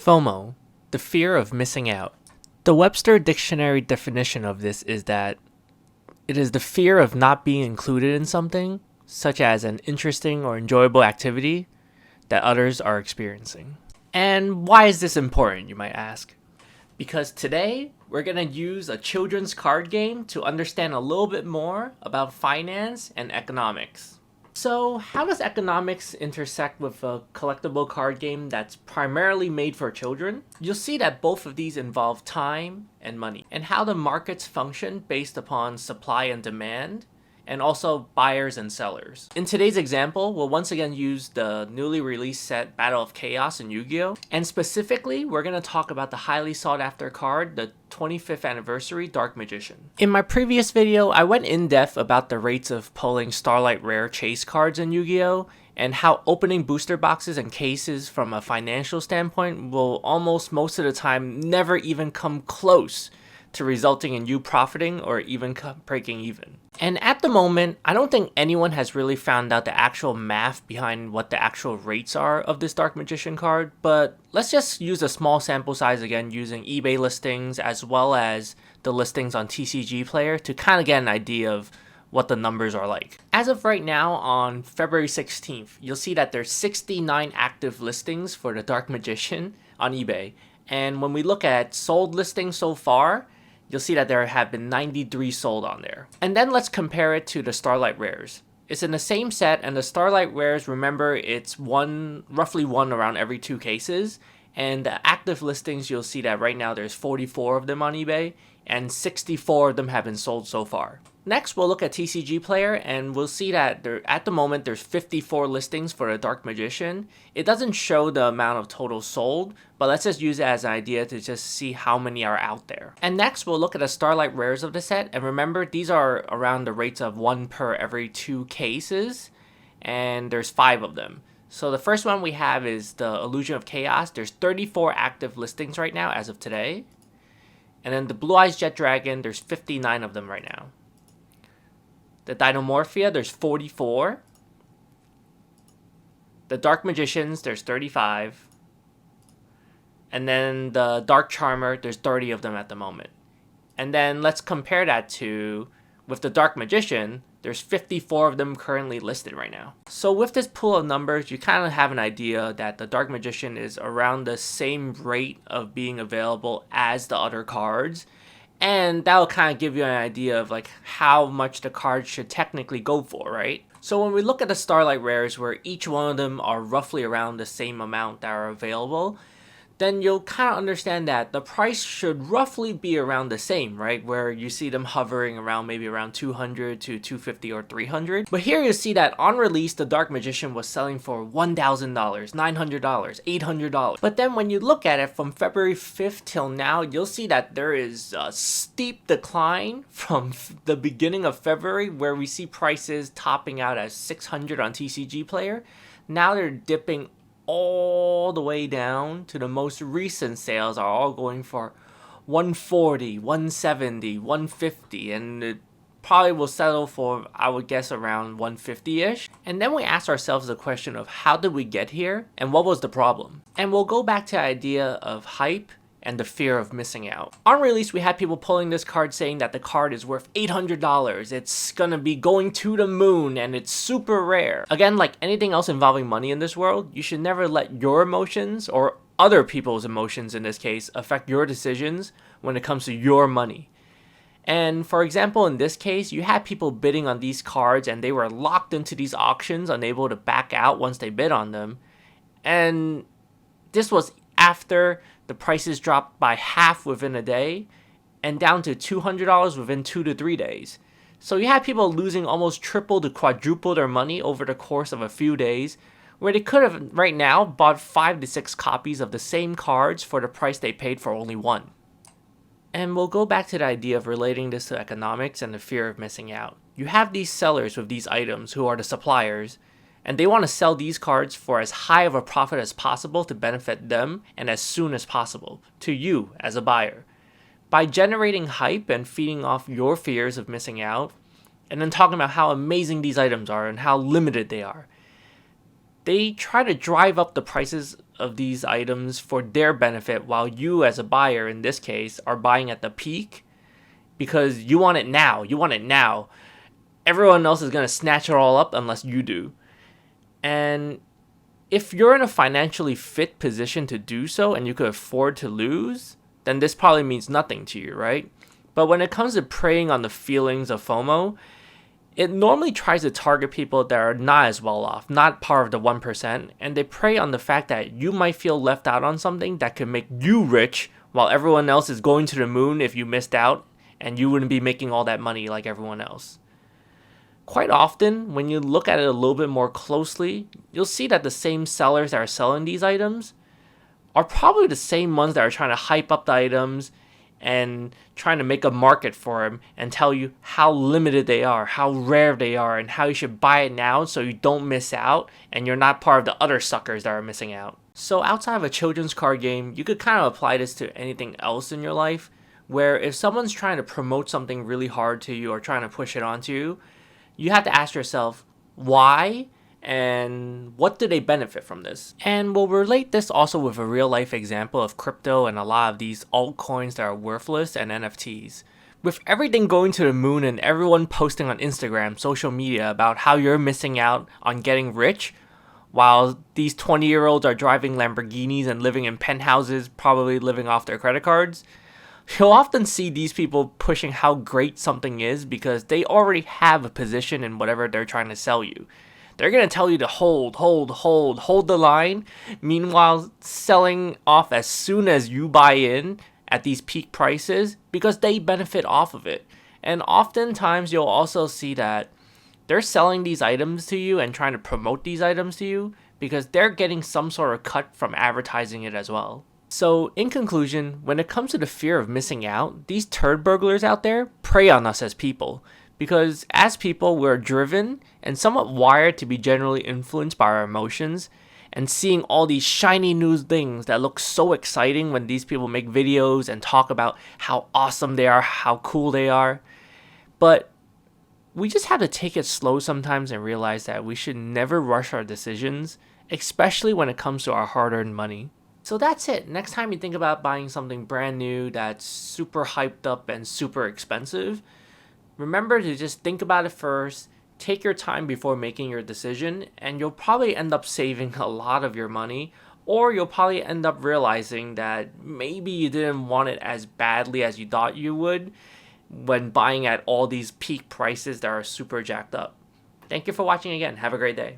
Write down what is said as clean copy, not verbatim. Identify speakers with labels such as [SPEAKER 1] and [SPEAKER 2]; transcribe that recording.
[SPEAKER 1] FOMO, the fear of missing out. The Webster Dictionary definition of this is that it is the fear of not being included in something, such as an interesting or enjoyable activity that others are experiencing. And why is this important, you might ask? Because today, we're going to use a children's card game to understand a little bit more about finance and economics. So, how does economics intersect with a collectible card game that's primarily made for children? You'll see that both of these involve time and money, and how the markets function based upon supply and demand, and also buyers and sellers. In today's example, we'll once again use the newly released set Battle of Chaos in Yu-Gi-Oh! And specifically, we're going to talk about the highly sought after card, the 25th anniversary Dark Magician. In my previous video, I went in depth about the rates of pulling Starlight rare chase cards in Yu-Gi-Oh! And how opening booster boxes and cases from a financial standpoint will almost most of the time never even come close to resulting in you profiting or even breaking even. And at the moment, I don't think anyone has really found out the actual math behind what the actual rates are of this Dark Magician card, but let's just use a small sample size again using eBay listings as well as the listings on TCG Player to kind of get an idea of what the numbers are like. As of right now, on February 16th, you'll see that there's 69 active listings for the Dark Magician on eBay. And when we look at sold listings so far, you'll see that there have been 93 sold on there. And then let's compare it to the Starlight rares. It's in the same set, and the Starlight rares, remember, it's roughly one around every 2 cases. And the active listings, you'll see that right now there's 44 of them on eBay, and 64 of them have been sold so far. Next, we'll look at TCG Player, and we'll see that at the moment there's 54 listings for the Dark Magician. It doesn't show the amount of total sold, but let's just use it as an idea to just see how many are out there. And next, we'll look at the Starlight rares of the set, and remember, these are around the rates of 1 per every 2 cases, and there's 5 of them. So the first one we have is the Illusion of Chaos. There's 34 active listings right now as of today. And then the Blue Eyes Jet Dragon, there's 59 of them right now. The Dinomorphia, there's 44. The Dark Magicians, there's 35. And then the Dark Charmer, there's 30 of them at the moment. And then let's compare that to, with the Dark Magician, there's 54 of them currently listed right now. So with this pool of numbers, you kind of have an idea that the Dark Magician is around the same rate of being available as the other cards. And that'll kind of give you an idea of like how much the card should technically go for, right? So when we look at the Starlight rares where each one of them are roughly around the same amount that are available, then you'll kind of understand that the price should roughly be around the same, right? Where you see them hovering around maybe around 200 to 250 or 300. But here you see that on release, the Dark Magician was selling for $1,000, $900, $800. But then when you look at it from February 5th till now, you'll see that there is a steep decline from the beginning of February where we see prices topping out at 600 on TCG Player. Now they're dipping all the way down to the most recent sales are all going for 140, 170, 150, and it probably will settle for, I would guess, around 150-ish. And then we ask ourselves the question of how did we get here and what was the problem? And we'll go back to the idea of hype and the fear of missing out. On release, we had people pulling this card saying that the card is worth $800, it's gonna be going to the moon, and it's super rare. Again, like anything else involving money in this world, you should never let your emotions, or other people's emotions in this case, affect your decisions when it comes to your money. And for example, in this case, you had people bidding on these cards and they were locked into these auctions, unable to back out once they bid on them. And this was after the prices dropped by half within a day and down to $200 within 2 to 3 days. So you had people losing almost triple to quadruple their money over the course of a few days, where they could have right now bought 5 to 6 copies of the same cards for the price they paid for only one. And we'll go back to the idea of relating this to economics and the fear of missing out. You have these sellers with these items who are the suppliers, and they want to sell these cards for as high of a profit as possible to benefit them and as soon as possible to you as a buyer. By generating hype and feeding off your fears of missing out, and then talking about how amazing these items are and how limited they are, they try to drive up the prices of these items for their benefit, while you as a buyer in this case are buying at the peak because you want it now. You want it now. Everyone else is going to snatch it all up unless you do. And if you're in a financially fit position to do so and you could afford to lose, then this probably means nothing to you, right? But when it comes to preying on the feelings of FOMO, it normally tries to target people that are not as well off, not part of the 1%, and they prey on the fact that you might feel left out on something that could make you rich while everyone else is going to the moon if you missed out and you wouldn't be making all that money like everyone else. Quite often, when you look at it a little bit more closely, you'll see that the same sellers that are selling these items are probably the same ones that are trying to hype up the items and trying to make a market for them and tell you how limited they are, how rare they are, and how you should buy it now so you don't miss out and you're not part of the other suckers that are missing out. So outside of a children's card game, you could kind of apply this to anything else in your life, where if someone's trying to promote something really hard to you or trying to push it onto you, you have to ask yourself, why? And what do they benefit from this? And we'll relate this also with a real life example of crypto and a lot of these altcoins that are worthless and NFTs. With everything going to the moon and everyone posting on Instagram, social media about how you're missing out on getting rich, while these 20-year-olds are driving Lamborghinis and living in penthouses, probably living off their credit cards, you'll often see these people pushing how great something is because they already have a position in whatever they're trying to sell you. They're going to tell you to hold the line, meanwhile selling off as soon as you buy in at these peak prices because they benefit off of it. And oftentimes you'll also see that they're selling these items to you and trying to promote these items to you because they're getting some sort of cut from advertising it as well. So in conclusion, when it comes to the fear of missing out, these turd burglars out there prey on us as people. Because as people, we're driven and somewhat wired to be generally influenced by our emotions, and seeing all these shiny new things that look so exciting when these people make videos and talk about how awesome they are, how cool they are. But we just have to take it slow sometimes and realize that we should never rush our decisions, especially when it comes to our hard-earned money. So that's it. Next time you think about buying something brand new that's super hyped up and super expensive, remember to just think about it first, take your time before making your decision, and you'll probably end up saving a lot of your money, or you'll probably end up realizing that maybe you didn't want it as badly as you thought you would when buying at all these peak prices that are super jacked up. Thank you for watching again. Have a great day.